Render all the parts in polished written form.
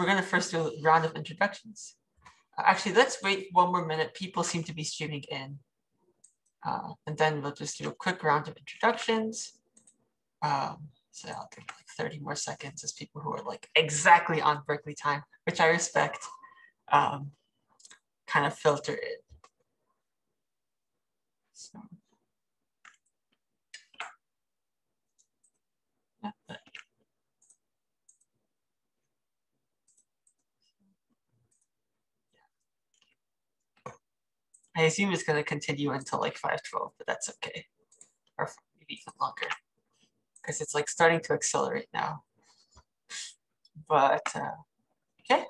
we're going to first do a round of introductions. Actually, let's wait one more minute. People seem to be streaming in. And then we'll just do a quick round of introductions. So I'll give like 30 more seconds as people who are like exactly on Berkeley time, which I respect, kind of filter it. So, yeah. I assume it's going to continue until like 5:12, but that's okay. Or maybe even longer, because it's like starting to accelerate now. But okay,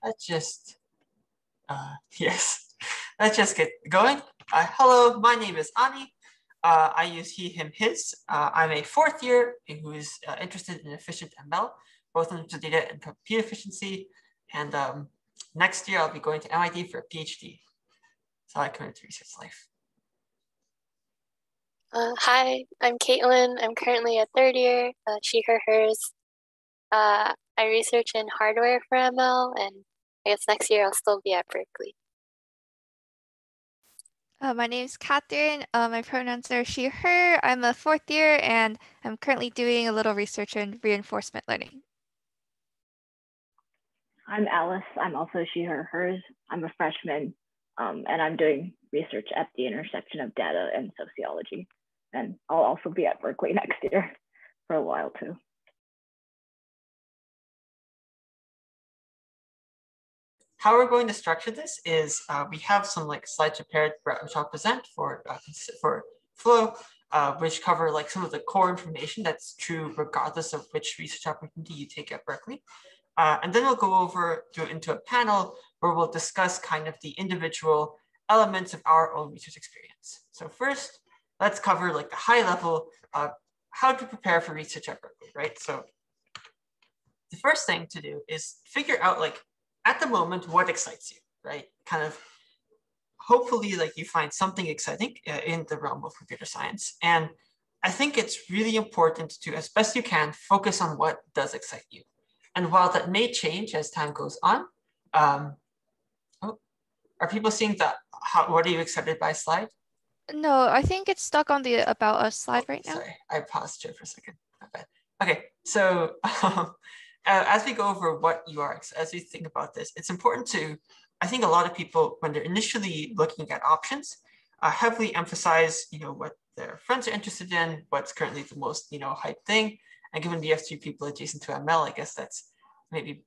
let's just, yes, let's just get going. Hello, my name is Ani. I use he, him, his. I'm a fourth year who is interested in efficient ML, both in data and compute efficiency. And next year I'll be going to MIT for a PhD. So I committed to research life. Hi, I'm Caitlin. I'm currently a third year, she, her, hers. I research in hardware for ML, and I guess next year I'll still be at Berkeley. My name is Catherine. My pronouns are she, her. I'm a fourth year, and I'm currently doing a little research in reinforcement learning. I'm Alice. I'm also she, her, hers. I'm a freshman, and I'm doing research at the intersection of data and sociology. And I'll also be at Berkeley next year for a while too. How we're going to structure this is we have some like slides prepared which I'll present for flow, which cover like some of the core information that's true regardless of which research opportunity you take at Berkeley. And then we'll go over into a panel where we'll discuss kind of the individual elements of our own research experience. So first, let's cover like the high level how to prepare for research at Berkeley, right? So the first thing to do is figure out like at the moment what excites you, right? Kind of hopefully like you find something exciting in the realm of computer science. And I think it's really important to, as best you can, focus on what does excite you. And while that may change as time goes on, are people seeing that? What are you excited by slide? No, I think it's stuck on the About Us slide right now. Sorry, I paused here for a second. Okay, so as we go over what you are, as we think about this, it's important to, I think a lot of people, when they're initially looking at options, heavily emphasize, what their friends are interested in, what's currently the most, hyped thing. And given we have two people adjacent to ML, I guess that's maybe,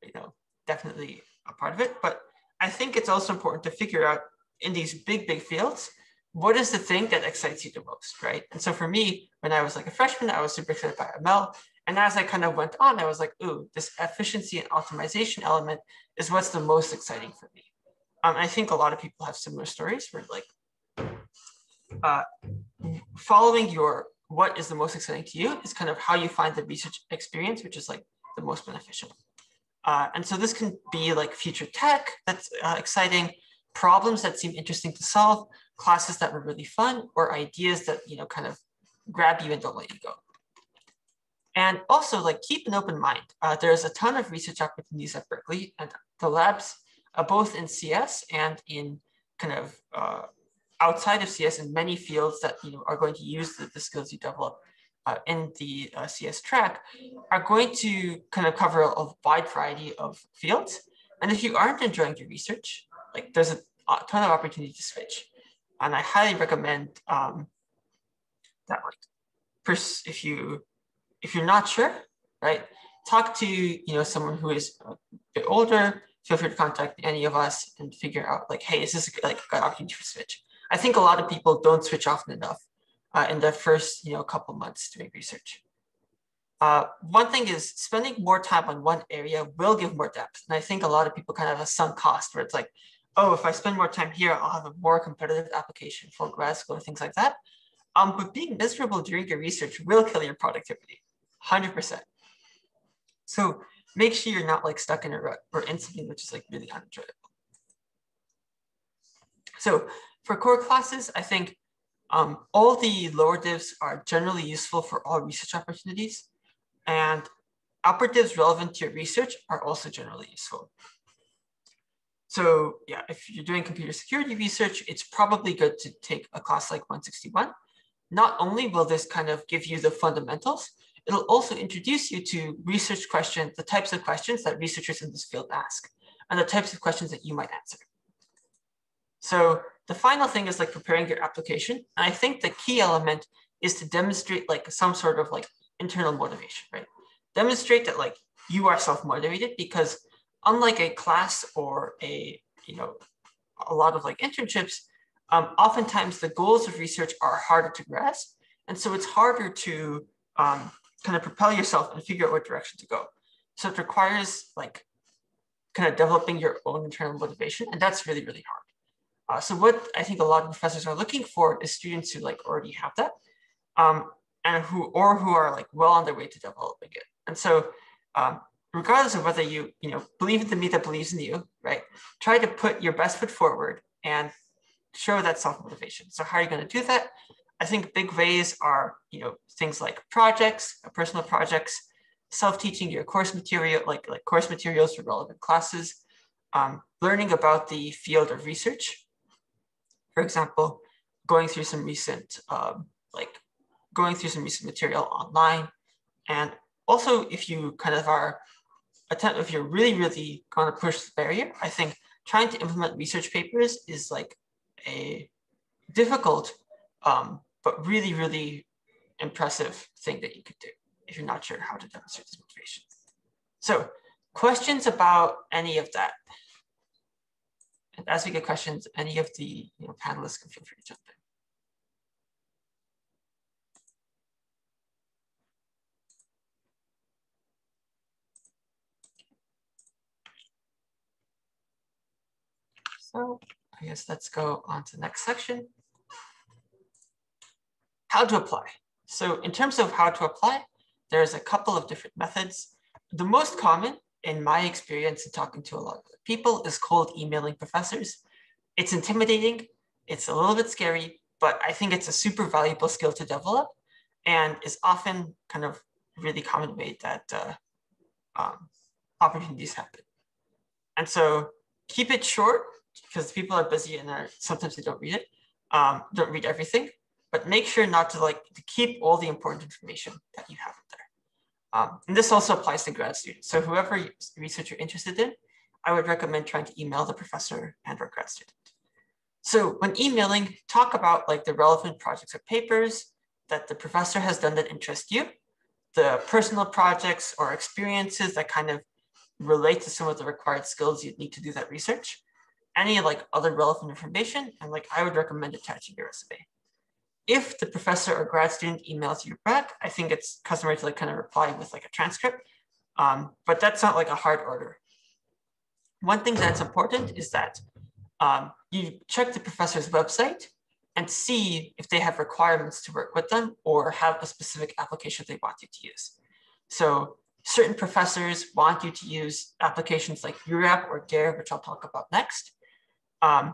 definitely a part of it. But I think it's also important to figure out in these big fields, what is the thing that excites you the most, right? And so for me, when I was like a freshman, I was super excited by ML. And as I kind of went on, I was like, ooh, this efficiency and optimization element is what's the most exciting for me. I think a lot of people have similar stories where like following your what is the most exciting to you is kind of how you find the research experience, which is like the most beneficial. And so this can be like future tech that's exciting, problems that seem interesting to solve, classes that were really fun, or ideas that kind of grab you and don't let you go. And also like keep an open mind. There's a ton of research opportunities at Berkeley, and the labs, both in CS and in kind of outside of CS in many fields that are going to use the skills you develop in the CS track, are going to kind of cover a wide variety of fields. And if you aren't enjoying your research, like there's a ton of opportunity to switch. And I highly recommend that like if you're not sure, right, talk to someone who is a bit older. Feel free to contact any of us and figure out like, hey, is this like an opportunity for switch? I think a lot of people don't switch often enough in the first couple months to make research. One thing is spending more time on one area will give more depth. And I think a lot of people kind of have a sunk cost where it's like, oh, if I spend more time here, I'll have a more competitive application for grad school or things like that. But being miserable during your research will kill your productivity, 100%. So make sure you're not like stuck in a rut or in something which is like really unenjoyable. So for core classes, I think all the lower divs are generally useful for all research opportunities. And operatives relevant to your research are also generally useful. So yeah, if you're doing computer security research, it's probably good to take a class like 161. Not only will this kind of give you the fundamentals, it'll also introduce you to research questions, the types of questions that researchers in this field ask, and the types of questions that you might answer. So the final thing is like preparing your application. And I think the key element is to demonstrate like some sort of like internal motivation, right? Demonstrate that like you are self-motivated, because unlike a class or a lot of like internships, oftentimes the goals of research are harder to grasp. And so it's harder to kind of propel yourself and figure out what direction to go. So it requires like kind of developing your own internal motivation. And that's really, really hard. So what I think a lot of professors are looking for is students who like already have that, and who are like well on their way to developing it. And so regardless of whether you believe in the me that believes in you, right? Try to put your best foot forward and show that self-motivation. So how are you going to do that? I think big ways are things like projects, personal projects, self-teaching your course material, like course materials for relevant classes, learning about the field of research. For example, going through some recent material online. And also, if you kind of are if you're really, really going to push the barrier, I think trying to implement research papers is like a difficult, but really, really impressive thing that you could do if you're not sure how to demonstrate this motivation. So questions about any of that? And as we get questions, any of the panelists can feel free to jump in. So I guess let's go on to the next section. How to apply. So in terms of how to apply, there's a couple of different methods. The most common, in my experience in talking to a lot of people, is cold emailing professors. It's intimidating, it's a little bit scary, but I think it's a super valuable skill to develop, and is often kind of really common way that opportunities happen. And so keep it short, because people are busy and sometimes they don't read it, don't read everything, but make sure not to to keep all the important information that you have there. And this also applies to grad students. So whoever research you're interested in, I would recommend trying to email the professor and or grad student. So when emailing, talk about the relevant projects or papers that the professor has done that interest you, the personal projects or experiences that kind of relate to some of the required skills you'd need to do that research, any other relevant information, and I would recommend attaching your resume. If the professor or grad student emails you back, I think it's customary to kind of reply with a transcript, but that's not a hard order. One thing that's important is that you check the professor's website and see if they have requirements to work with them or have a specific application they want you to use. So certain professors want you to use applications like URAP or DARE, which I'll talk about next. And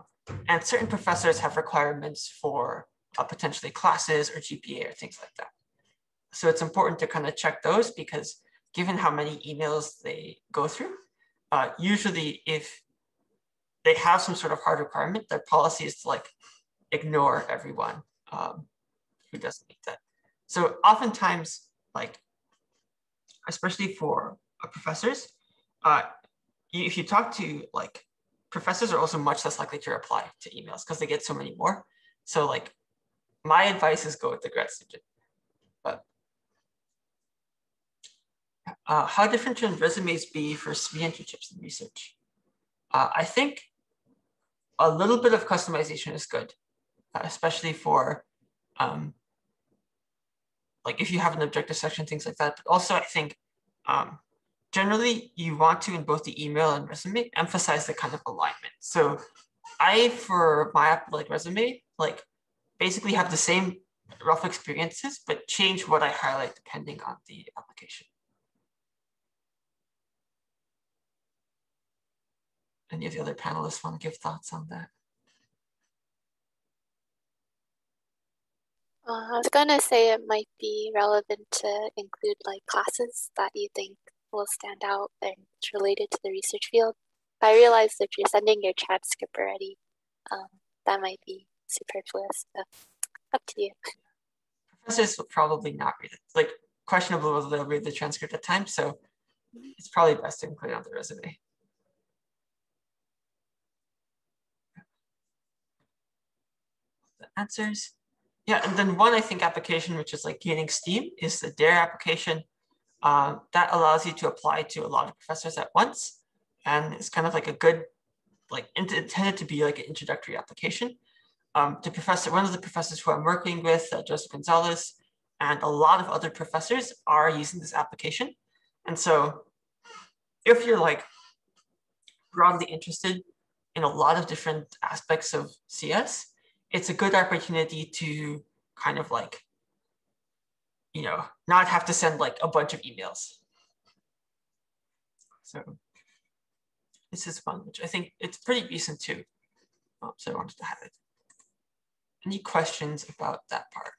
certain professors have requirements for potentially classes or GPA or things like that. So it's important to kind of check those, because given how many emails they go through, usually if they have some sort of hard requirement, their policy is to ignore everyone who doesn't meet that. So oftentimes, especially for professors, if you talk to professors are also much less likely to reply to emails because they get so many more. So my advice is go with the grad student. But how different should resumes be for SWE internships and research? I think a little bit of customization is good, especially for if you have an objective section, things like that. But also I think generally you want to, in both the email and resume, emphasize the kind of alignment. So for my resume, basically have the same rough experiences, but change what I highlight depending on the application. Any of the other panelists want to give thoughts on that? I was gonna say it might be relevant to include classes that you think will stand out and it's related to the research field. But I realized if you're sending your transcript already, that might be superfluous. So up to you. Professors will probably not read it. Like questionable whether they'll read the transcript at times, so it's probably best to include it on the resume. The answers. Yeah, and then one, I think, application, which is like gaining steam, is the DARE application. That allows you to apply to a lot of professors at once. And it's kind of like a good, like intended to be like an introductory application. One of the professors who I'm working with, Joseph Gonzalez, and a lot of other professors are using this application. And so if you're like broadly interested in a lot of different aspects of CS, it's a good opportunity to kind of like, you know, not have to send like a bunch of emails. So this is fun, which I think it's pretty recent too. So I wanted to have it. Any questions about that part?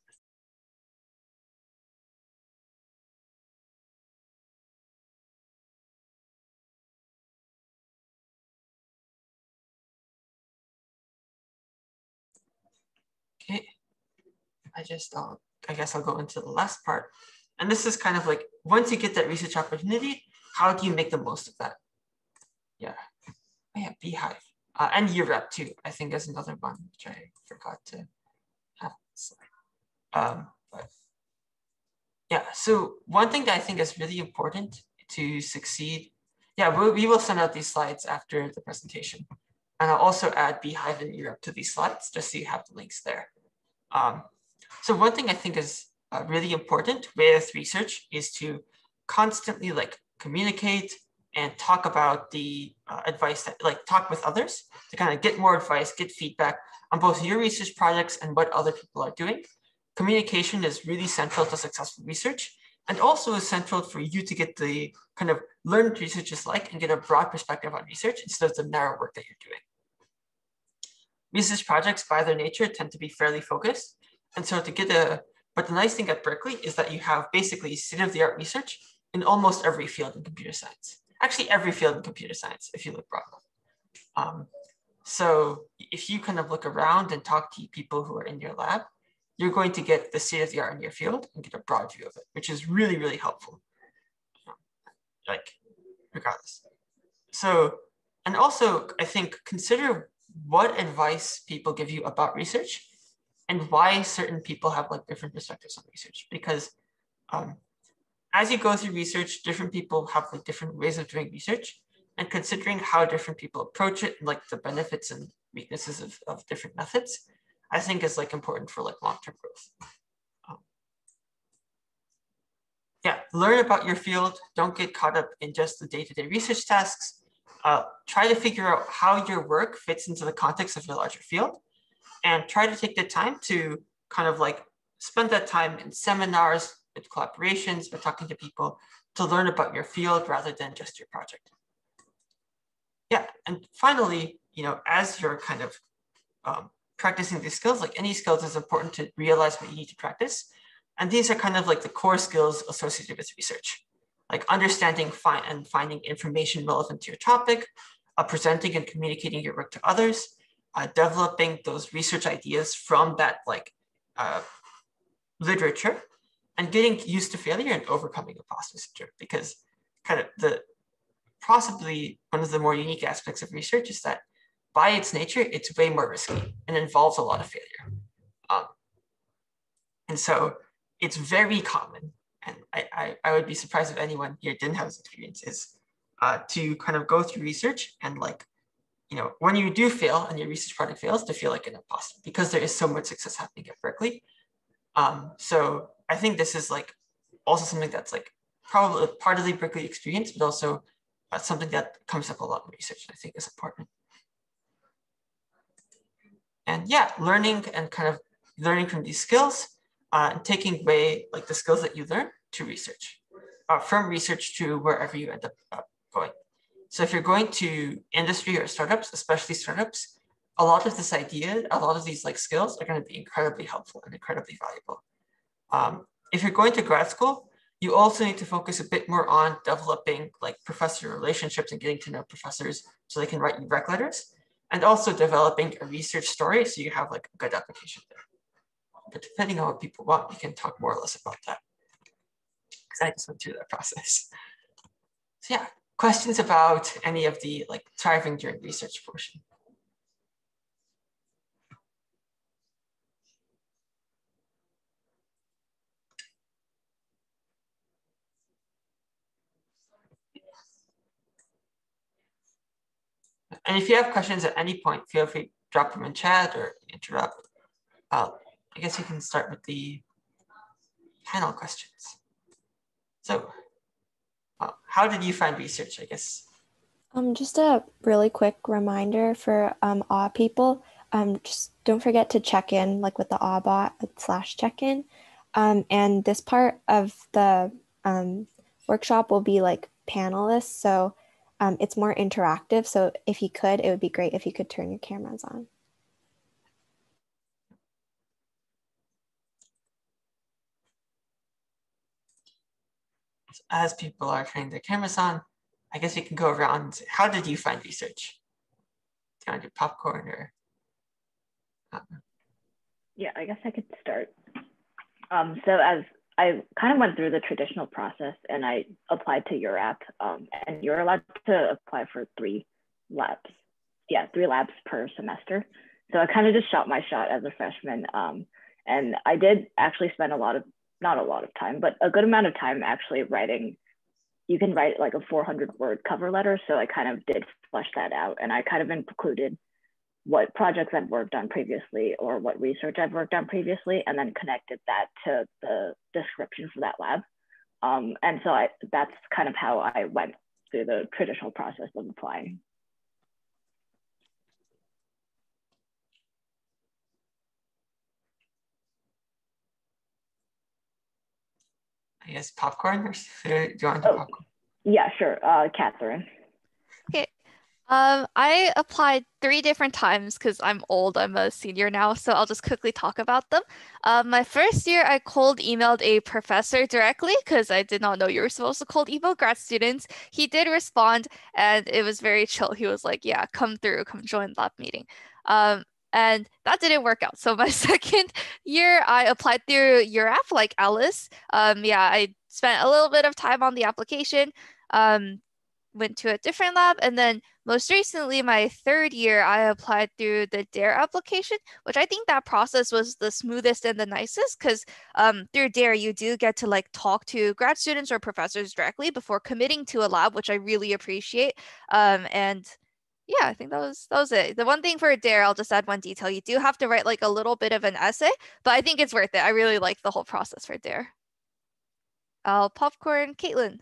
Okay, I guess I'll go into the last part. And this is kind of like, once you get that research opportunity, how do you make the most of that? Yeah, oh yeah, Beehive. And UREP too, I think is another one, which I forgot to have. But yeah, so one thing that I think is really important to succeed, yeah, we will send out these slides after the presentation. And I'll also add Beehive and UREP to these slides, just so you have the links there. So one thing I think is really important with research is to constantly like communicate and talk about the advice that talk with others to kind of get more advice, get feedback on both your research projects and what other people are doing. Communication is really central to successful research and also is central for you to get the kind of learn what research is like and get a broad perspective on research instead of the narrow work that you're doing. Research projects by their nature tend to be fairly focused. And so but the nice thing at Berkeley is that you have basically state-of-the-art research in almost every field in computer science. Actually, every field in computer science, if you look broadly. So if you kind of look around and talk to people who are in your lab, you're going to get the state-of-the-art in your field and get a broad view of it, which is really, really helpful, like regardless. So, and also I think consider what advice people give you about research and why certain people have like different perspectives on research, because as you go through research, different people have like different ways of doing research, and considering how different people approach it, like the benefits and weaknesses of different methods, I think is like important for like long-term growth. Yeah, learn about your field. Don't get caught up in just the day-to-day research tasks. Try to figure out how your work fits into the context of your larger field, and try to take the time to kind of like spend that time in seminars, with collaborations, by talking to people to learn about your field rather than just your project. Yeah, and finally, you know, as you're kind of practicing these skills, like any skills, it's important to realize what you need to practice. And these are kind of like the core skills associated with research, like understanding and finding information relevant to your topic, presenting and communicating your work to others, developing those research ideas from that like literature, and getting used to failure and overcoming imposter syndrome, because kind of possibly one of the more unique aspects of research is that by its nature, it's way more risky and involves a lot of failure. And so it's very common, and I would be surprised if anyone here didn't have this experience, is to kind of go through research and like, you know, when you do fail and your research project fails, to feel like an imposter because there is so much success happening at Berkeley. So I think this is like also something that's like probably a part of the Berkeley experience, but also something that comes up a lot in research and I think is important. And yeah, learning from these skills and taking away like the skills that you learn to research, from research to wherever you end up going. So if you're going to industry or startups, especially startups, a lot of these like skills are going to be incredibly helpful and incredibly valuable. If you're going to grad school, you also need to focus a bit more on developing like professor relationships and getting to know professors so they can write you rec letters, and also developing a research story so you have like a good application there. But depending on what people want, we can talk more or less about that, because I just went through that process. So yeah, questions about any of the like thriving during research portion? And if you have questions at any point, feel free to drop them in chat or interrupt. I guess you can start with the panel questions. So how did you find research, I guess? Just a really quick reminder for AW people. Just don't forget to check in like with the AW bot / check-in. And this part of the workshop will be like panelists. So it's more interactive. So if you could, it would be great if you could turn your cameras on. As people are turning their cameras on, I guess we can go around. How did you find research? Do you want to do popcorn or? Yeah, I guess I could start. So as I kind of went through the traditional process and I applied to URAP, and you're allowed to apply for 3 labs. Yeah, 3 labs per semester. So I kind of just shot my shot as a freshman. And I did actually spend not a lot of time, but a good amount of time actually writing. You can write like a 400-word cover letter. So I kind of did flesh that out, and I kind of included what projects I've worked on previously or what research I've worked on previously, and then connected that to the description for that lab. And so that's kind of how I went through the traditional process of applying. I guess popcorn, or do you want to do popcorn? Yeah, sure. Catherine. Okay. I applied 3 different times because I'm old. I'm a senior now, so I'll just quickly talk about them. My first year, I cold emailed a professor directly because I did not know you were supposed to cold email grad students. He did respond, and it was very chill. He was like, "Yeah, come through, come join lab meeting." And that didn't work out. So my second year, I applied through URAP like Alice. Yeah, I spent a little bit of time on the application. Went to a different lab, and then most recently, my third year, I applied through the DARE application, which I think that process was the smoothest and the nicest because through DARE, you do get to like talk to grad students or professors directly before committing to a lab, which I really appreciate. And yeah, I think that was it. The one thing for DARE, I'll just add one detail. You do have to write like a little bit of an essay, but I think it's worth it. I really like the whole process for DARE. I'll popcorn, Caitlin.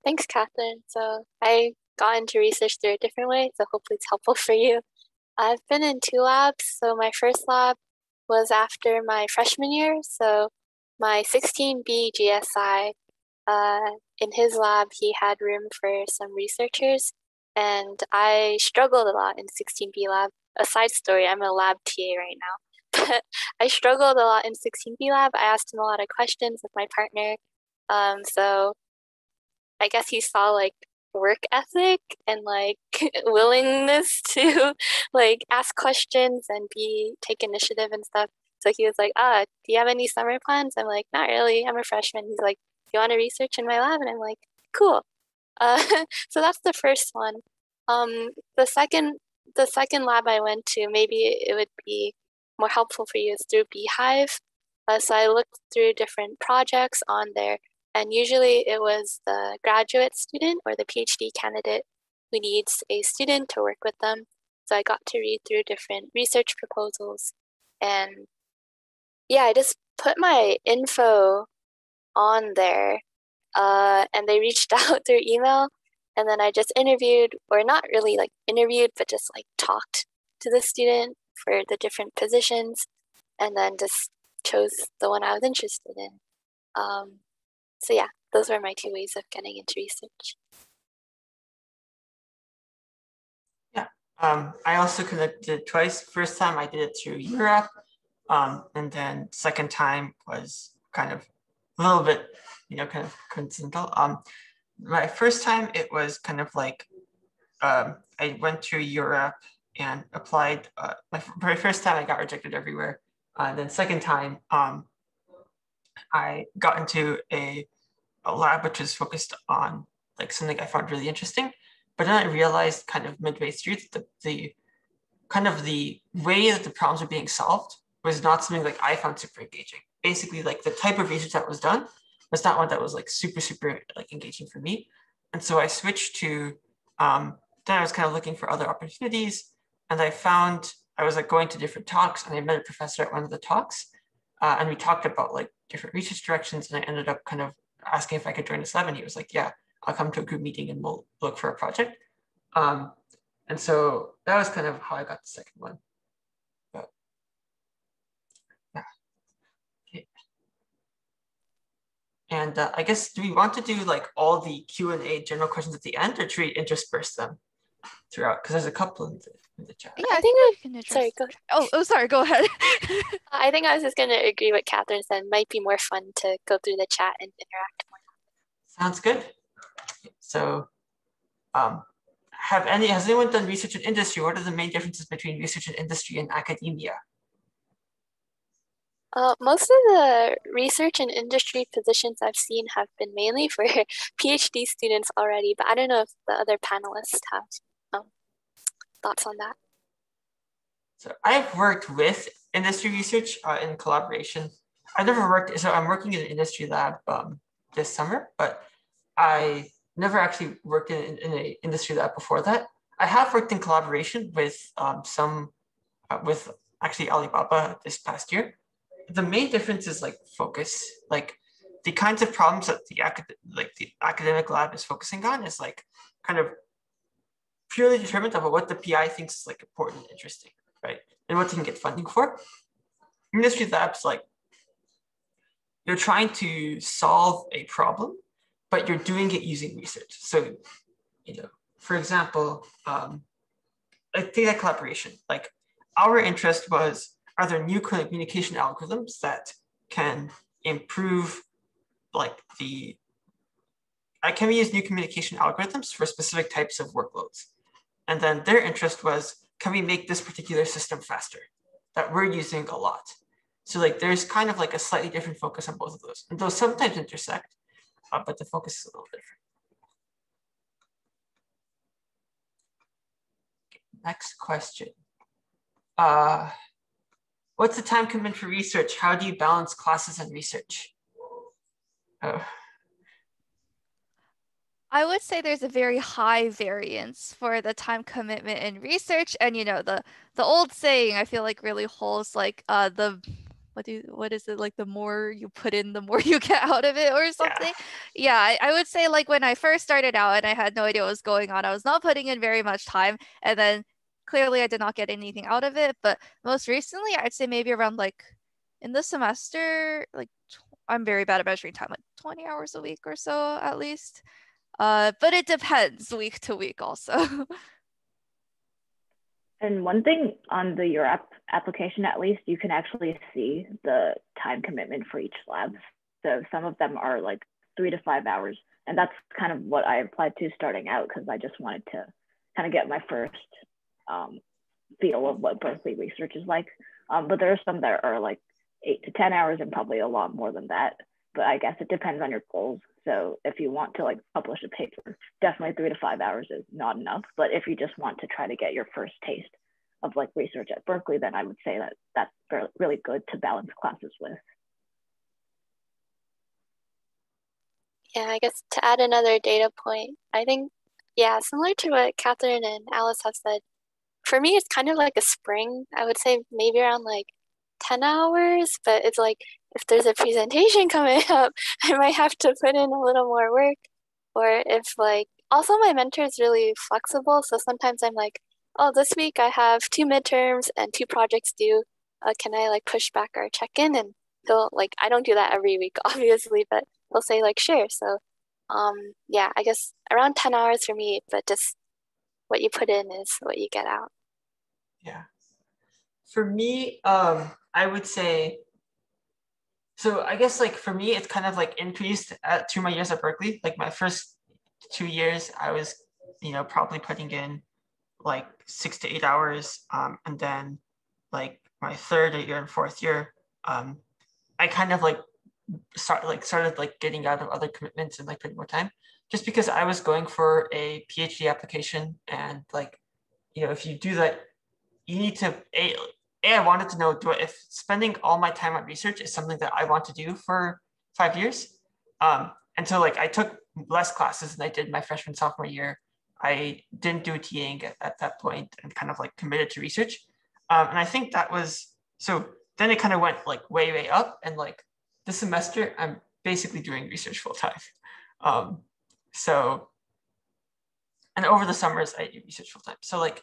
Thanks, Catherine. So I got into research through a different way, so hopefully it's helpful for you. I've been in 2 labs. So my first lab was after my freshman year. So my 16B GSI, in his lab, he had room for some researchers, and I struggled a lot in 16B lab. A side story, I'm a lab TA right now. But I struggled a lot in 16B lab. I asked him a lot of questions with my partner. So I guess he saw like work ethic and like willingness to like ask questions and take initiative and stuff. So he was like, do you have any summer plans? I'm like, not really. I'm a freshman. He's like, do you want to research in my lab? And I'm like, cool. So that's the first one. The second lab I went to, maybe it would be more helpful for you, is through Beehive. So I looked through different projects on there. And usually it was the graduate student or the PhD candidate who needs a student to work with them. So I got to read through different research proposals. And yeah, I just put my info on there, and they reached out through email. And then I just interviewed, or not really like interviewed, but just like talked to the student for the different positions, and then just chose the one I was interested in. So yeah, those were my 2 ways of getting into research. Yeah, I also connected twice. First time I did it through URAP, and then second time was kind of a little bit, kind of coincidental. My first time, it was kind of like, I went to Europe and applied. My very first time, I got rejected everywhere. Then second time, I got into a lab which was focused on like something I found really interesting. But then I realized kind of midway through that the kind of the way that the problems were being solved was not something like I found super engaging. Basically, like the type of research that was done was not one that was like super like engaging for me. And so I switched to, then I was kind of looking for other opportunities, and I found I was like going to different talks, and I met a professor at one of the talks, and we talked about like different research directions, and I ended up kind of asking if I could join this lab, and he was like, yeah, I'll come to a group meeting and we'll look for a project. And so that was kind of how I got the second one. But, yeah. Okay. And I guess, do we want to do like all the Q&A general questions at the end, or should we intersperse them throughout? Because there's a couple in the chat. Yeah, I think we can sorry, go ahead. Oh, sorry, go ahead. I think I was just going to agree what Catherine said. It might be more fun to go through the chat and interact more. Sounds good. So, has anyone done research in industry? What are the main differences between research in industry and academia? Most of the research and industry positions I've seen have been mainly for PhD students already, but I don't know if the other panelists have thoughts on that. So I've worked with industry research in collaboration. I've never worked, so I'm working in an industry lab this summer, but I never actually worked in an industry lab before that. I have worked in collaboration with with actually Alibaba this past year. The main difference is like focus, like the kinds of problems that the academic lab is focusing on is like kind of purely determined about what the PI thinks is like important and interesting, right? And what they can get funding for. Industry labs, like you're trying to solve a problem, but you're doing it using research. So, for example, like data collaboration, like our interest was, are there new communication algorithms that can improve can we use new communication algorithms for specific types of workloads? And then their interest was, can we make this particular system faster that we're using a lot? So like there's kind of like a slightly different focus on both of those. And those sometimes intersect, but the focus is a little different. Okay, next question. What's the time commitment for research? How do you balance classes and research? I would say there's a very high variance for the time commitment in research, and the old saying I feel like really holds, like what is it, like the more you put in, the more you get out of it, or something. Yeah, I would say like when I first started out and I had no idea what was going on, I was not putting in very much time, and then clearly I did not get anything out of it. But most recently, I'd say maybe around like in the semester, like I'm very bad at measuring time, like 20 hours a week or so at least. But it depends week to week also. And one thing on the Europe application, at least, you can actually see the time commitment for each lab. So some of them are like 3 to 5 hours. And that's kind of what I applied to starting out, because I just wanted to kind of get my first feel of what Berkeley research is like. But there are some that are like 8 to 10 hours and probably a lot more than that. But I guess it depends on your goals. So if you want to like publish a paper, definitely 3 to 5 hours is not enough. But if you just want to try to get your first taste of like research at Berkeley, then I would say that that's really good to balance classes with. Yeah, I guess to add another data point, I think, yeah, similar to what Catherine and Alice have said, for me, it's kind of like a spring. I would say maybe around like 10 hours, but it's like, if there's a presentation coming up, I might have to put in a little more work. Or if like, also my mentor is really flexible. So sometimes I'm like, oh, this week I have 2 midterms and 2 projects due. Can I like push back our check-in? And he'll like, I don't do that every week, obviously, but he'll say like, sure. So yeah, I guess around 10 hours for me, but just what you put in is what you get out. Yeah. For me, I would say So I guess like for me, it's kind of like increased through my years at Berkeley. Like my first 2 years, I was, probably putting in like 6 to 8 hours. And then like my third year and fourth year, I kind of like started like getting out of other commitments and like putting more time, just because I was going for a PhD application. And like, if you do that, you need to, I wanted to know, if spending all my time on research is something that I want to do for 5 years. And so like I took less classes than I did my freshman, sophomore year. I didn't do TAing at that point and kind of like committed to research. And I think that was, so then it kind of went like way, way up. And like this semester, I'm basically doing research full time. So, and over the summers, I do research full time. So like,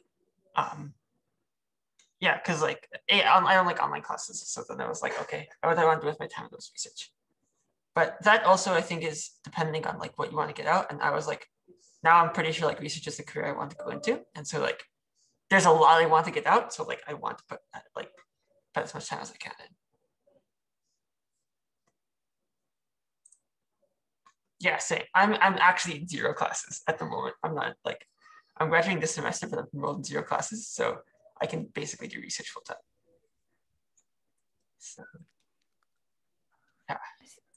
yeah, because like I don't like online classes. So then I was like, okay, what do I want to do with my time? With research. But that also I think is depending on like what you want to get out. And I was like, now I'm pretty sure like research is the career I want to go into. And so like there's a lot I want to get out. So like I want to put as much time as I can in. Yeah, same. I'm actually in 0 classes at the moment. I'm not like, I'm graduating this semester, but I'm enrolled in 0 classes. So I can basically do research full time. So, yeah.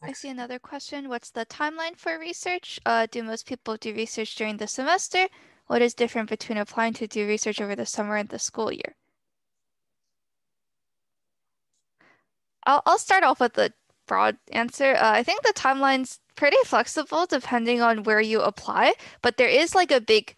I see another question. What's the timeline for research? Do most people do research during the semester? What is different between applying to do research over the summer and the school year? I'll start off with the broad answer. I think the timeline's pretty flexible depending on where you apply, but there is like a big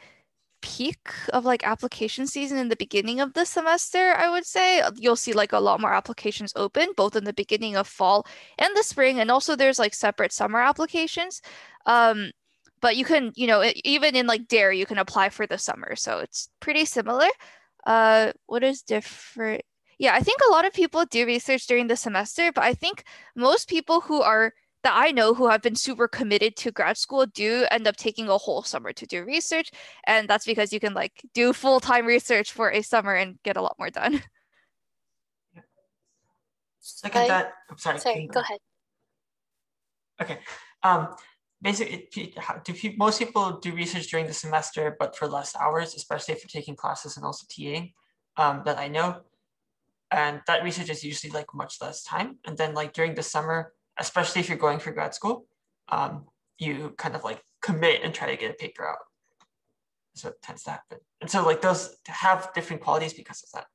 peak of like application season in the beginning of the semester, I would say. You'll see like a lot more applications open, both in the beginning of fall and the spring, and also there's like separate summer applications. But you can, even in like dairy, you can apply for the summer, so it's pretty similar. What is different? Yeah, I think a lot of people do research during the semester, but I think most people that I know who have been super committed to grad school do end up taking a whole summer to do research. And that's because you can like do full-time research for a summer and get a lot more done. Second that, I'm sorry. Sorry, go ahead. Okay. Basically, most people do research during the semester, but for less hours, especially if you're taking classes and also TAing, that I know. And that research is usually like much less time. And then like during the summer, especially if you're going for grad school, you kind of like commit and try to get a paper out. So it tends to happen. And so like those have different qualities because of that.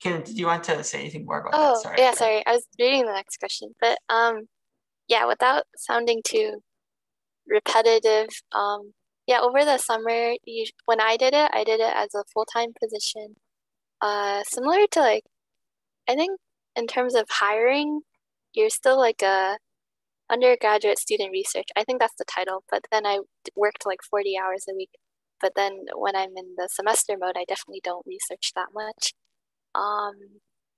Kim, did you want to say anything more about that? Sorry. Yeah, sorry. I was reading the next question, but yeah, without sounding too repetitive, yeah, over the summer, when I did it as a full-time position. Similar to like, I think in terms of hiring, you're still like a undergraduate student research. I think that's the title, but then I worked like 40 hours a week. But then when I'm in the semester mode, I definitely don't research that much.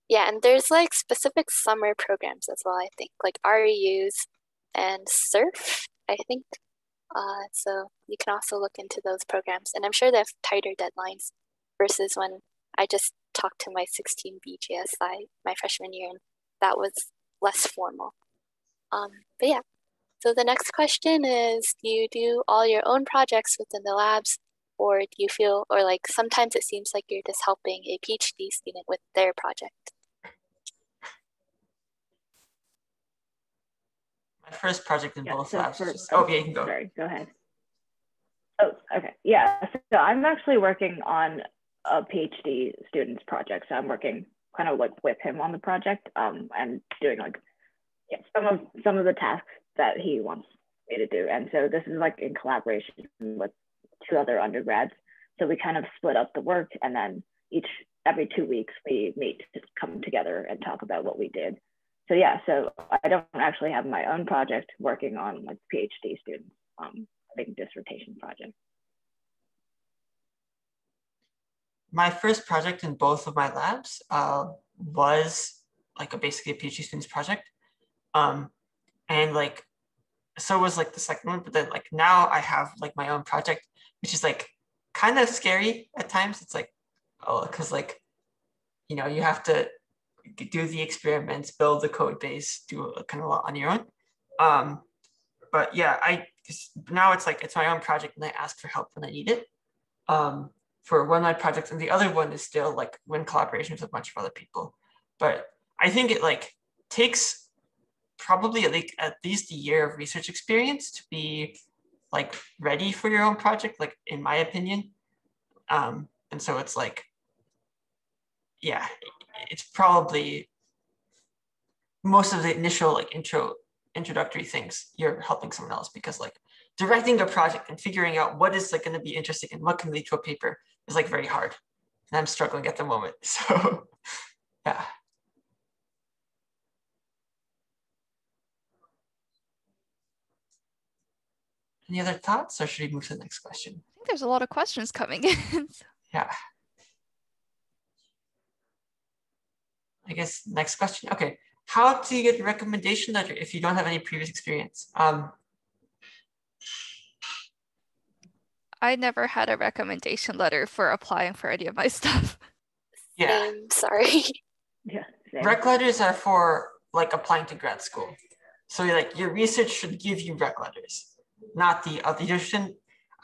Yeah, and there's like specific summer programs as well, I think, like REUs and SURF, I think. So you can also look into those programs, and I'm sure they have tighter deadlines versus when I just talked to my 16 BGSI my freshman year, and that was less formal. But yeah, so the next question is, do you do all your own projects within the labs, or do you feel, or like sometimes it seems like you're just helping a PhD student with their project? My first project in both labs. Yeah, you can go. Sorry, go ahead. Oh, okay. Yeah, so I'm actually working on a PhD student's project. So I'm working kind of like with him on the project, and doing like some of the tasks that he wants me to do. And so this is like in collaboration with 2 other undergrads. So we kind of split up the work, and then every 2 weeks we meet to come together and talk about what we did. So yeah, so I don't actually have my own project working on like PhD students, big dissertation project. My first project in both of my labs was like basically a PhD student's project. And like, so was like the second one, but then like now I have like my own project, which is like kind of scary at times. It's like, oh, because like, you know, you have to do the experiments, build the code base, do kind of a lot on your own. But yeah, now it's like, it's my own project and I ask for help when I need it. For one of my projects, and the other one is still like in collaboration with a bunch of other people. But I think it like takes probably at least a year of research experience to be like ready for your own project, like in my opinion. And so it's like, yeah, it's probably most of the initial like introductory things you're helping someone else, because like directing a project and figuring out what is like going to be interesting and what can lead to a paper is like very hard, and I'm struggling at the moment. So yeah. Any other thoughts, or should we move to the next question? I think there's a lot of questions coming in. Yeah. I guess next question. Okay. How do you get a recommendation letter if you don't have any previous experience? I never had a recommendation letter for applying for any of my stuff. Yeah. Sorry. Yeah. Same. Rec letters are for like applying to grad school. So like your research should give you rec letters, not the other. I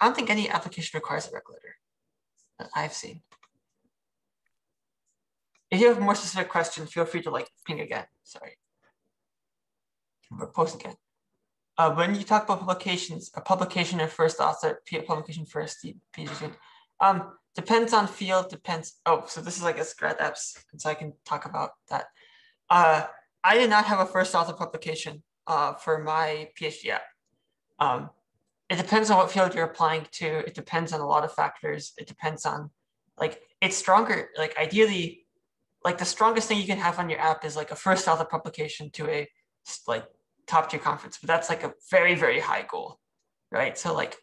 don't think any application requires a rec letter that I've seen. If you have more specific questions, feel free to like ping again. Sorry. Or post again. When you talk about publications, a publication or first author, publication first, PhD, depends on field, depends. Oh, so this is like a grad apps, and so I can talk about that. I did not have a first author publication for my PhD app. It depends on what field you're applying to. It depends on a lot of factors. It depends on, like, it's stronger, like ideally, like the strongest thing you can have on your app is like a first author publication to a like top tier conference, but that's like a very, very high goal, right? So like,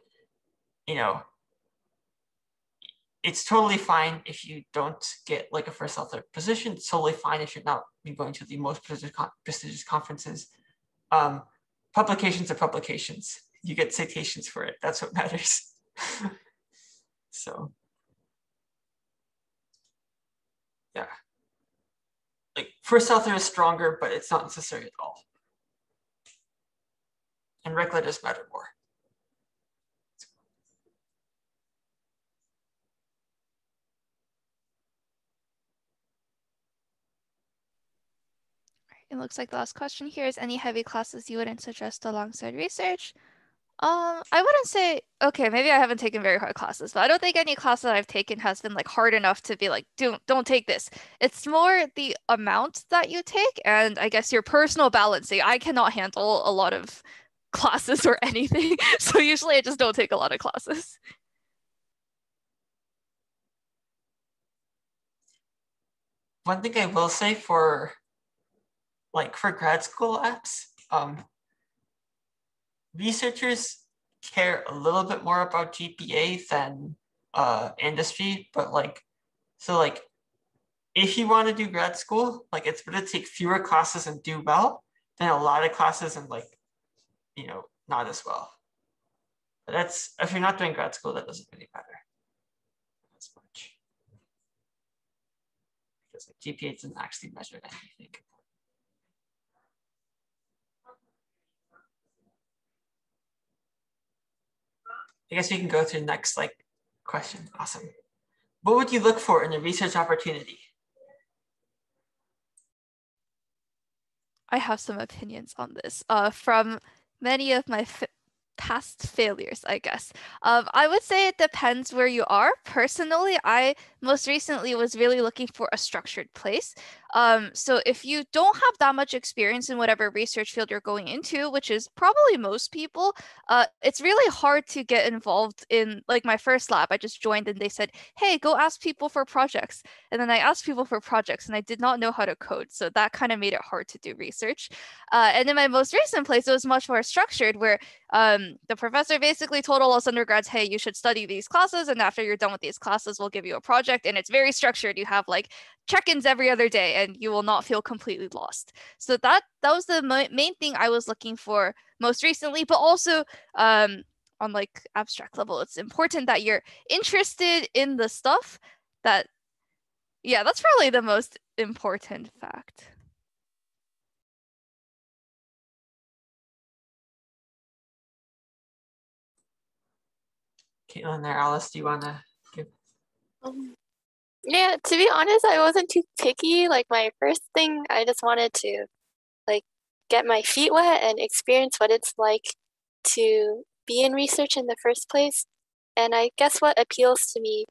you know, it's totally fine if you don't get like a first author position. It's totally fine if you're not going to the most prestigious conferences. Publications are publications. You get citations for it. That's what matters. So, yeah. Like first author is stronger, but it's not necessary at all. And rec letters matter more. It looks like the last question here is any heavy classes you wouldn't suggest alongside research? I wouldn't say, okay, maybe I haven't taken very hard classes, but I don't think any class that I've taken has been like hard enough to be like, don't take this. It's more the amount that you take and I guess your personal balancing. I cannot handle a lot of classes or anything. So usually I just don't take a lot of classes. One thing I will say for grad school apps, researchers care a little bit more about GPA than industry, but like, so like, if you want to do grad school, like it's better to take fewer classes and do well than a lot of classes and like, you know, not as well. But that's, if you're not doing grad school, that doesn't really matter as much. Because like GPA doesn't actually measure anything. I guess we can go to the next like question. Awesome. What would you look for in a research opportunity? I have some opinions on this from many of my past failures, I guess. I would say it depends where you are. Personally, I most recently was really looking for a structured place. So if you don't have that much experience in whatever research field you're going into, which is probably most people, it's really hard to get involved in, like my first lab, I just joined and they said, hey, go ask people for projects. And then I asked people for projects and I did not know how to code. So that kind of made it hard to do research. And in my most recent place, it was much more structured where the professor basically told all us undergrads, hey, you should study these classes, and after you're done with these classes, we'll give you a project, and it's very structured. You have like check-ins every other day, and you will not feel completely lost. So that was the main thing I was looking for most recently, but also on like abstract level, it's important that you're interested in the stuff that, yeah, that's probably the most important fact. Caitlin or Alice, do you want to give? Yeah, to be honest, I wasn't too picky. Like my first thing, I just wanted to like get my feet wet and experience what it's like to be in research in the first place. And I guess what appeals to me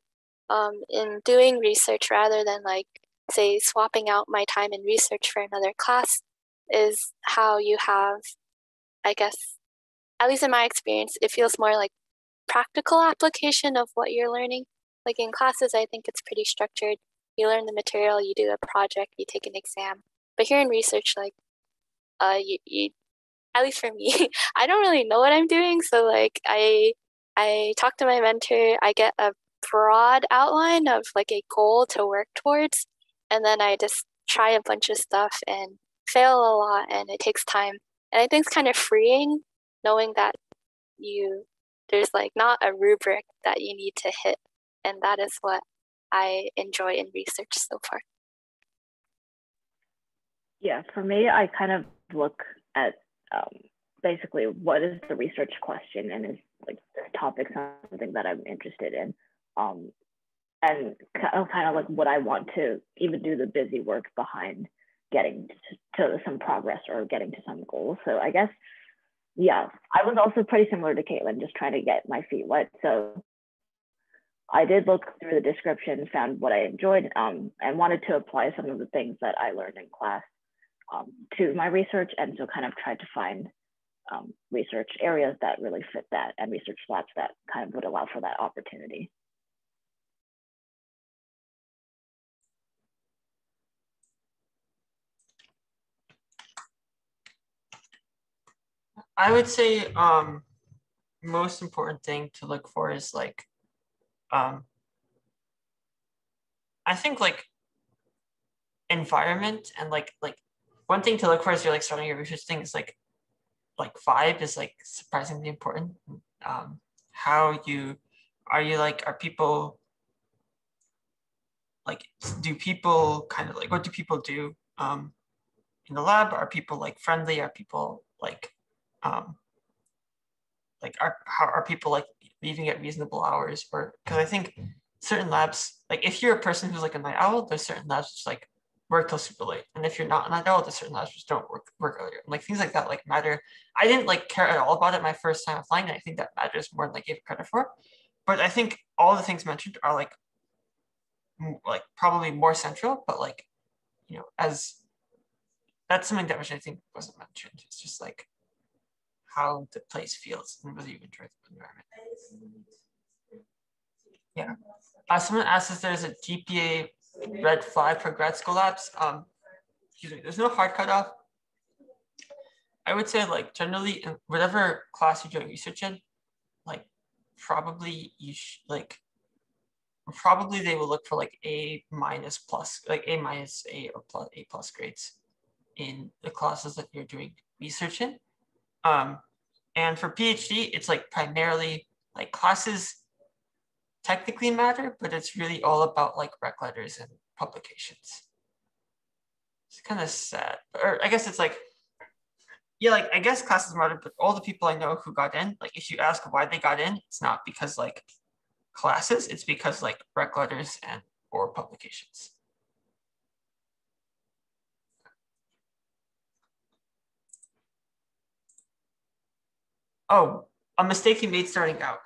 in doing research rather than like, say, swapping out my time in research for another class is how you have, I guess, at least in my experience, it feels more like practical application of what you're learning. Like in classes, I think it's pretty structured. You learn the material, you do a project, you take an exam. But here in research, like, you at least for me, I don't really know what I'm doing. So like, I talk to my mentor. I get a broad outline of like a goal to work towards, and then I just try a bunch of stuff and fail a lot, and it takes time. And I think it's kind of freeing knowing that there's like not a rubric that you need to hit. And that is what I enjoy in research so far. Yeah, for me, I kind of look at basically what is the research question, and is like this topic something that I'm interested in, and kind of like what I want to even do the busy work behind getting to some progress or getting to some goals. So I guess, yeah, I was also pretty similar to Caitlin, just trying to get my feet wet. So I did look through the description, found what I enjoyed, and wanted to apply some of the things that I learned in class to my research. And so kind of tried to find research areas that really fit that, and research labs that kind of would allow for that opportunity. I would say most important thing to look for is like, I think like environment, and like one thing to look for as you're like starting your research thing is like vibe is like surprisingly important. How are people like, do people kind of like, what do people do in the lab? Are people like friendly? Are people like are people like leaving at reasonable hours? Or because I think certain labs, like if you're a person who's like a night owl, there's certain labs just like work till super late. And if you're not a night owl, there's certain labs just don't work earlier. And like things like that like matter. I didn't like care at all about it my first time applying, and I think that matters more than I gave credit for. But I think all the things mentioned are like probably more central, but like, you know, as that's something that which I think wasn't mentioned. It's just like how the place feels and whether you enjoy the environment. Yeah. Someone asked if there's a GPA red flag for grad school labs. Excuse me, there's no hard cutoff. I would say like generally in whatever class you're doing research in, like probably probably they will look for like A minus plus, like A minus, A or plus, A plus grades in the classes that you're doing research in. And for PhD, it's like primarily like classes technically matter, but it's really all about like rec letters and publications. It's kind of sad, or I guess it's like, yeah, like I guess classes matter, but all the people I know who got in, like if you ask why they got in, it's not because like classes, it's because like rec letters and or publications. Oh, a mistake you made starting out.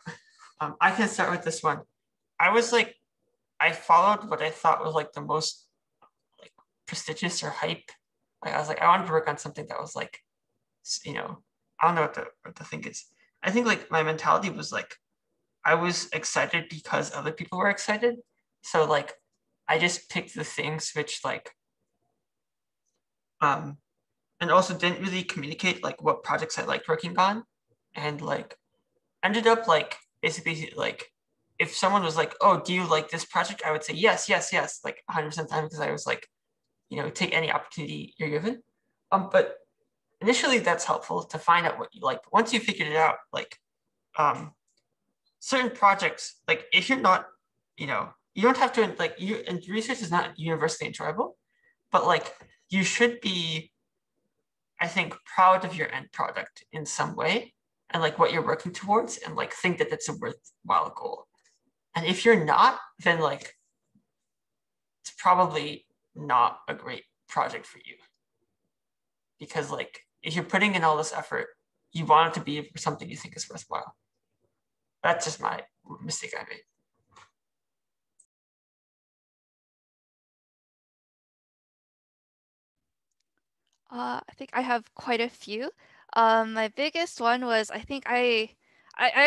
I can start with this one. I followed what I thought was like the most like prestigious or hype. Like I was like, I wanted to work on something that was like, you know, I don't know what the thing is. I think like my mentality was like, I was excited because other people were excited. So like, I just picked the things which like, and also didn't really communicate like what projects I liked working on. and like ended up like basically like if someone was like, oh, do you like this project? I would say yes, yes, yes, like 100% of the time, because I was like, take any opportunity you're given. But initially that's helpful to find out what you like. But once you figured it out, like certain projects, like if you're not, you don't have to like and research is not universally enjoyable, but like you should be, I think, proud of your end product in some way and like what you're working towards and like think that that's a worthwhile goal. And if you're not, then like it's probably not a great project for you. Because like if you're putting in all this effort, you want it to be for something you think is worthwhile. That's just my mistake I made. I think I have quite a few. My biggest one was I think I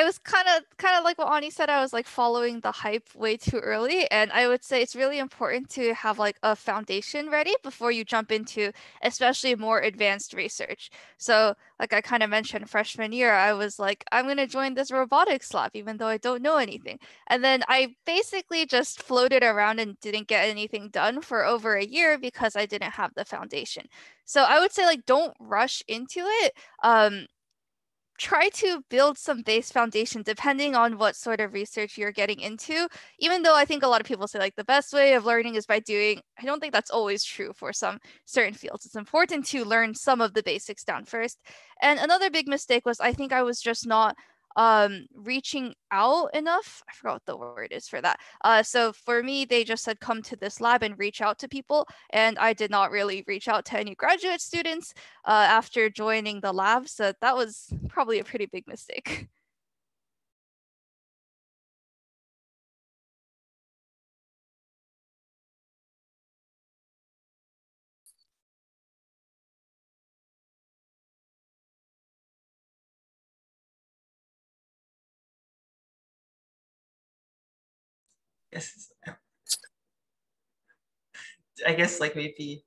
was kind of like what Ani said. I was like following the hype way too early, and I would say it's really important to have like a foundation ready before you jump into especially more advanced research. So like I kind of mentioned freshman year, I was like, I'm gonna join this robotics lab even though I don't know anything. And then I basically just floated around and didn't get anything done for over a year because I didn't have the foundation. So I would say like don't rush into it. Try to build some base foundation depending on what sort of research you're getting into. Even though I think a lot of people say like the best way of learning is by doing, I don't think that's always true for some certain fields. It's important to learn some of the basics down first. And another big mistake was I think I was just not reaching out enough. I forgot what the word is for that. So for me, they just said come to this lab and reach out to people, and I did not really reach out to any graduate students after joining the lab, so that was probably a pretty big mistake. Yes. I guess like maybe,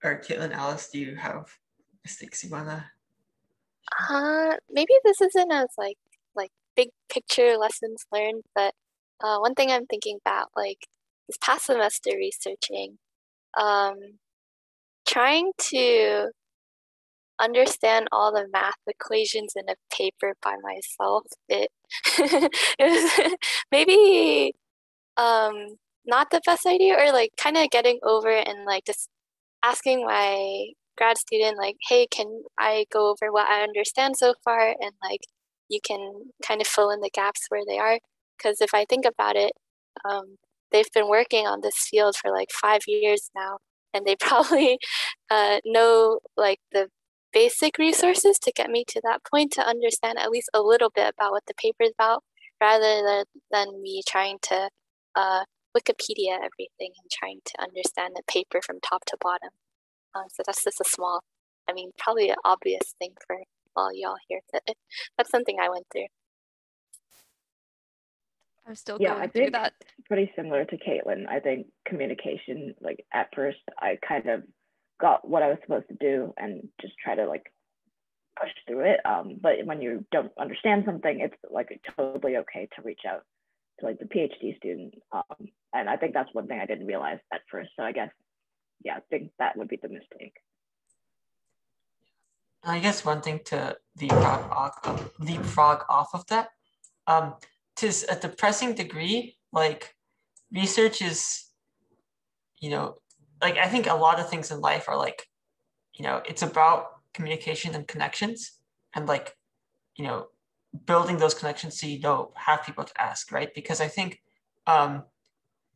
or Caitlin, Alice, do you have mistakes you wanna? Maybe this isn't as like big picture lessons learned, but one thing I'm thinking about like this past semester researching, trying to understand all the math equations in a paper by myself, it it was maybe not the best idea, or like kind of getting over it and like just asking my grad student like, hey, can I go over what I understand so far, and like you can kind of fill in the gaps where they are. Because if I think about it, they've been working on this field for like 5 years now, and they probably know like the basic resources to get me to that point to understand at least a little bit about what the paper is about, rather than me trying to Wikipedia everything and trying to understand the paper from top to bottom. So that's just a small, I mean, probably an obvious thing for all y'all here, but that's something I went through. I'm still Yeah, I going through think that. it's pretty similar to Caitlin. I think communication, like at first, I kind of got what I was supposed to do and just try to like push through it. But when you don't understand something, it's like totally okay to reach out to like the PhD student. And I think that's one thing I didn't realize at first. So I guess, yeah, I think that would be the mistake. I guess one thing to leapfrog off of that, to a depressing degree, like research is, like I think a lot of things in life are like, it's about communication and connections and like, building those connections so have people to ask, right? Because I think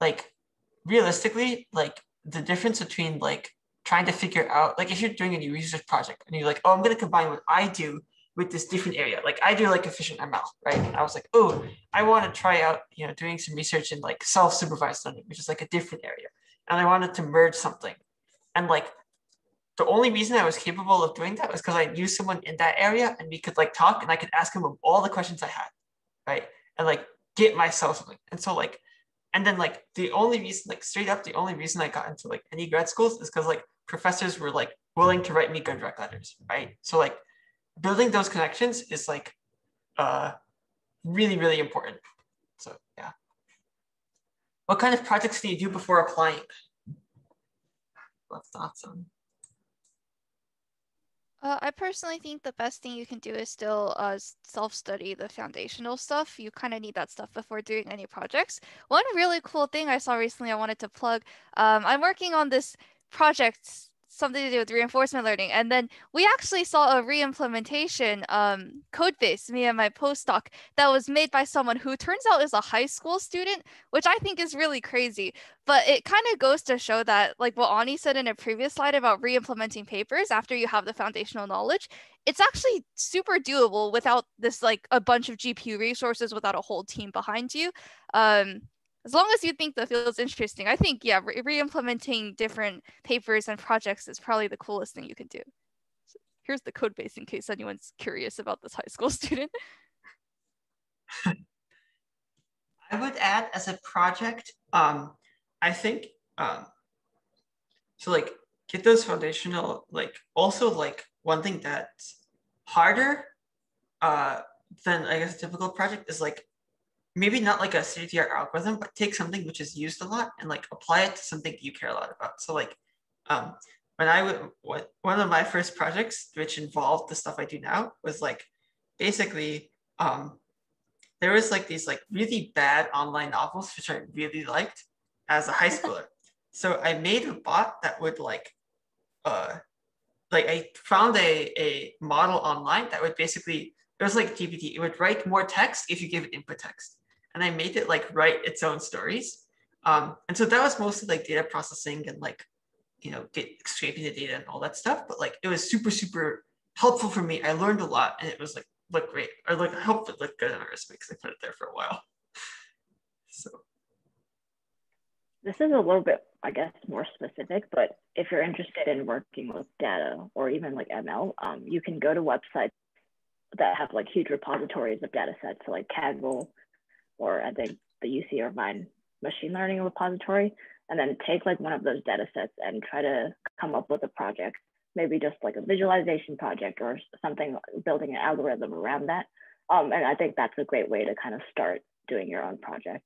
like realistically, like the difference between like trying to figure out, like if you're doing a new research project and you're like, oh, I'm going to combine what I do with this different area. Like I do like efficient ML, right? And I was like, oh, I want to try out, doing some research in like self-supervised learning, which is like a different area. And I wanted to merge something. And like the only reason I was capable of doing that was because I knew someone in that area and we could like talk and I could ask him all the questions I had, right? And like get myself something. And so like, and then like the only reason, like straight up, the only reason I got into like any grad schools is because like professors were like willing to write me good rec letters, right? So like building those connections is like really, really important. So yeah. What kind of projects do you do before applying? What thoughts on? I personally think the best thing you can do is still self-study the foundational stuff. You kind of need that stuff before doing any projects. One really cool thing I saw recently I wanted to plug, I'm working on this project, something to do with reinforcement learning, and then we actually saw a re-implementation code base, me and my postdoc, that was made by someone who turns out is a high school student, which I think is really crazy. But it kind of goes to show that, like what Ani said in a previous slide about re-implementing papers after you have the foundational knowledge, it's actually super doable without this like a bunch of GPU resources, without a whole team behind you. As long as you think the field's interesting, I think, yeah, re-implementing different papers and projects is probably the coolest thing you can do. So here's the code base in case anyone's curious about this high school student. I would add as a project, I think, so like get those foundational, like also like one thing that's harder than I guess a typical project is like maybe not like a state-of-the-art algorithm, but take something which is used a lot and like apply it to something you care a lot about. So like when I would, one of my first projects, which involved the stuff I do now, was like basically there was like these like really bad online novels, which I really liked as a high schooler. So I made a bot that would like I found a model online that would basically, it was like GPT, it would write more text if you give it input text. And I made it like write its own stories. And so that was mostly like data processing and like, you know, scraping the data and all that stuff. But like, it was super, super helpful for me. I learned a lot and it was like, look great. Or like, I hope it looked good on our resume because I put it there for a while. So. This is a little bit, I guess, more specific, but if you're interested in working with data or even like ML, you can go to websites that have like huge repositories of data sets, so like Kaggle, or I think the UC Irvine machine learning repository, and then take like one of those data sets and try to come up with a project, maybe just like a visualization project or something, building an algorithm around that. And I think that's a great way to kind of start doing your own project.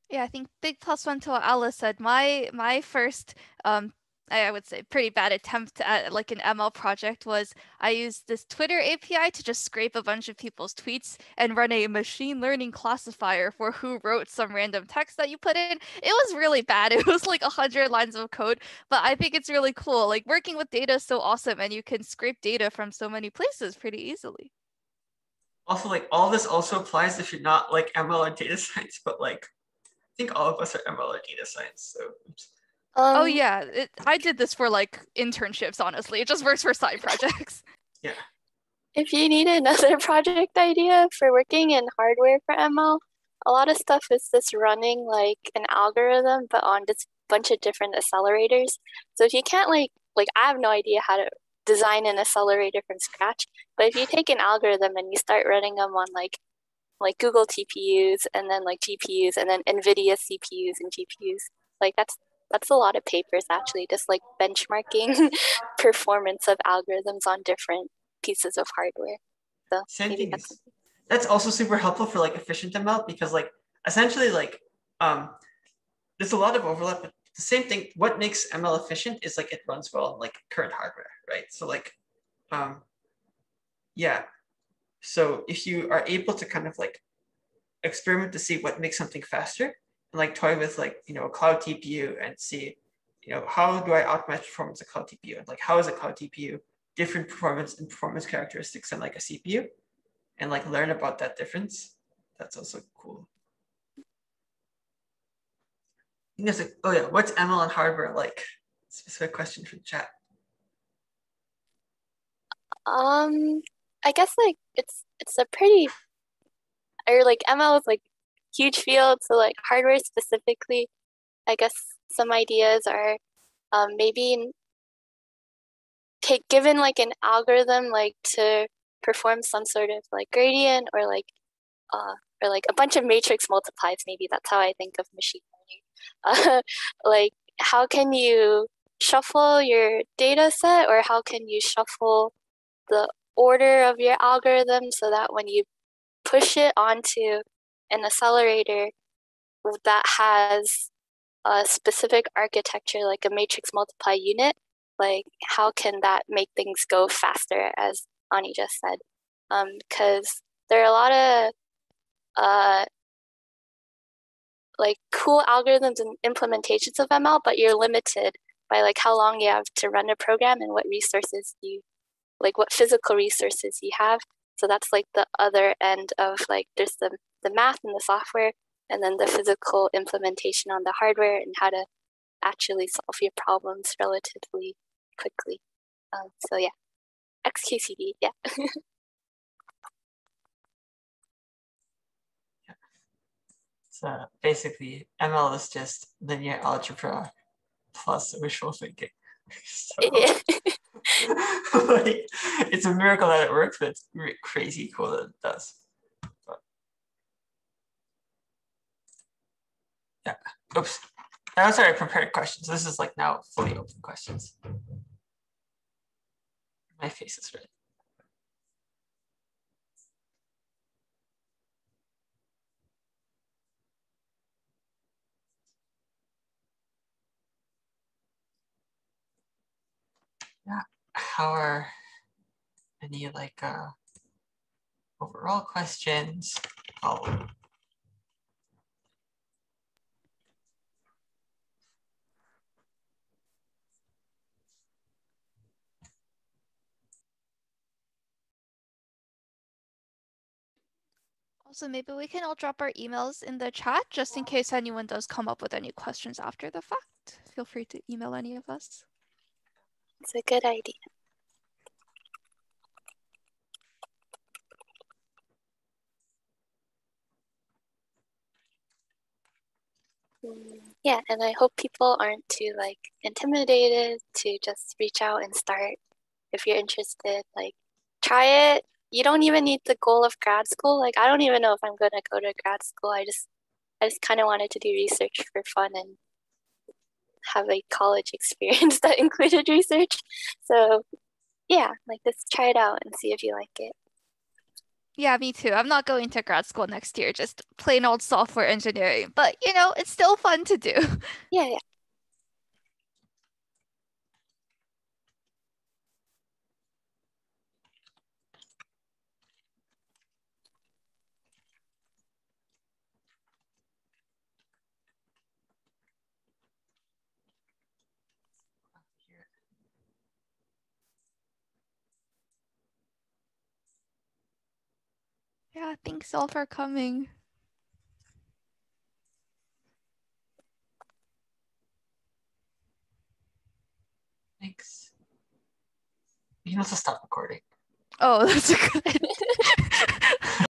Yeah, I think big plus one to what Alice said. My first I would say pretty bad attempt at like an ML project was I used this Twitter API to just scrape a bunch of people's tweets and run a machine learning classifier for who wrote some random text that you put in. It was really bad. It was like 100 lines of code, but I think it's really cool. Like working with data is so awesome, and you can scrape data from so many places pretty easily. Also, like all this also applies if you're not like ML or data science, but like I think all of us are ML or data science. So oops. Oh yeah, I did this for like internships, honestly. It just works for side projects. Yeah. If you need another project idea for working in hardware for ML, a lot of stuff is just running like an algorithm, but on this bunch of different accelerators. So if you can't like I have no idea how to design an accelerator from scratch, but if you take an algorithm and you start running them on like Google TPUs and then like GPUs and then NVIDIA CPUs and GPUs, like that's a lot of papers actually, just like benchmarking performance of algorithms on different pieces of hardware. So Same maybe thing that's also super helpful for like efficient ML because like essentially like there's a lot of overlap, but the same thing, what makes ML efficient is like it runs well on like current hardware, right? So like yeah. So if you are able to kind of like experiment to see what makes something faster and like toy with like, you know, a cloud TPU and see, you know, how do I optimize performance of cloud TPU? And like, how is a cloud TPU different performance and performance characteristics than like a CPU? And like learn about that difference. That's also cool. I think there's like, oh yeah, what's ML and hardware like? Specific question from chat. I guess like it's a pretty, or like ML is like huge field, so like hardware specifically, I guess some ideas are maybe given like an algorithm like to perform some sort of like gradient or like a bunch of matrix multiplies. Maybe that's how I think of machine learning. Like how can you shuffle your data set, or how can you shuffle the order of your algorithm so that when you push it onto an accelerator that has a specific architecture, like a matrix multiply unit, like how can that make things go faster, as Ani just said? Because there are a lot of like cool algorithms and implementations of ML, but you're limited by like how long you have to run a program and what resources you, like what physical resources you have. So that's like the other end of like there's the math and the software, and then the physical implementation on the hardware and how to actually solve your problems relatively quickly. So yeah, XQCD, yeah. So basically, ML is just linear algebra plus wishful thinking. So, like, it's a miracle that it works, but it's crazy cool that it does. But, yeah. Oops. I'm sorry, I prepared questions. This is like now fully open questions. My face is red. Yeah. How are any like overall questions? Also, maybe we can all drop our emails in the chat just in case anyone does come up with any questions after the fact. Feel free to email any of us. It's a good idea. Yeah, and I hope people aren't too like intimidated to just reach out and start if you're interested. Like, try it. You don't even need the goal of grad school. Like, I don't even know if I'm gonna go to grad school. I just kind of wanted to do research for fun and have a college experience that included research. So yeah, like just try it out and see if you like it. Yeah, me too. I'm not going to grad school next year, just plain old software engineering. But, you know, it's still fun to do. Yeah, yeah. Yeah, thanks all for coming. Thanks. You can also stop recording. Oh, that's good.